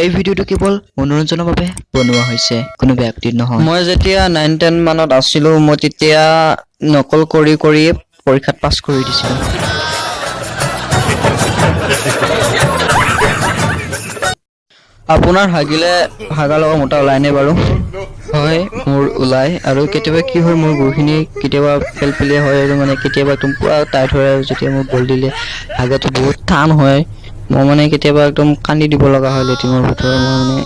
এই ভিডিওটো কেৱল মনোৰঞ্জনৰ বাবে বনোৱা হৈছে, কোনো ব্যক্তিৰ নহয়। মই যেতিয়া 9-10 মানত আছিলো, মই তেতিয়া নকল কৰি পৰীক্ষাত পাছ কৰি দিছিলো। আপোনাৰ হাগাৰ লগত মোটা ওলাই নে বাৰু? হয়, মোৰ ওলাই আৰু কেতিয়াবা কি হয়, মোৰ গুৰখিনি কেতিয়াবা পেলপেলীয়া হয় আৰু মানে কেতিয়াবা একদম পুৰা টাইট হয় আৰু যেতিয়া মই বল দিলে হাগাটো বহুত টান হয়। মই মানে কেতিয়াবা একদম কান্দি দিব লগা হয় লেট্ৰিনৰ ভিতৰত। মই মানে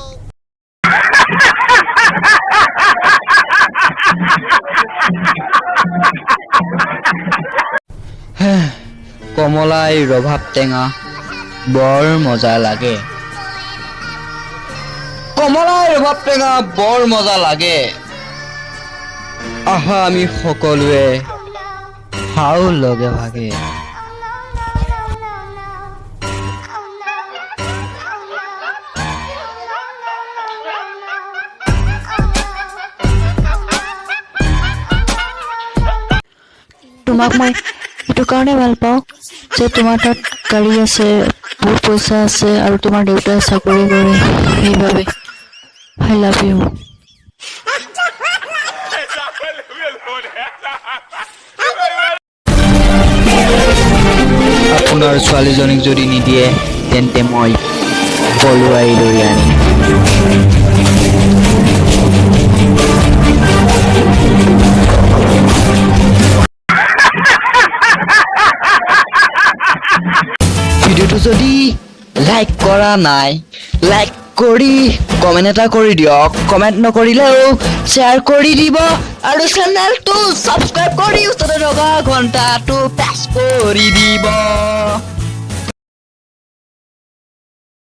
কমলাই ৰভাব টেঙা বৰ মজা লাগে। কমলাই ৰভাব টেঙা বৰ মজা লাগে। আহা আমি সকলোৱে খাও লগে ভাগে। তোমাক মই এইটো কাৰণে ভাল পাওঁ যে তোমাৰ তাত গাড়ী আছে, বহুত পইচা আছে আৰু তোমাৰ দেউতাই চাকৰি কৰে, সেইবাবে আই লাভ ইউ। আপোনাৰ ছোৱালীজনীক যদি নিদিয়ে তেন্তে মই পলুৱাই লৈ আনিম। ভিডিওটো যদি লাইক কৰা নাই, লাইক কৰি কমেণ্ট এটা কৰি দিয়ক। কমেণ্ট নকৰিলেও শ্বেয়াৰ কৰি দিব আৰু চেনেলটো ছাবস্ক্ৰাইব কৰি ওচৰতে থকা ঘণ্টাটো প্ৰেছ কৰি দিব।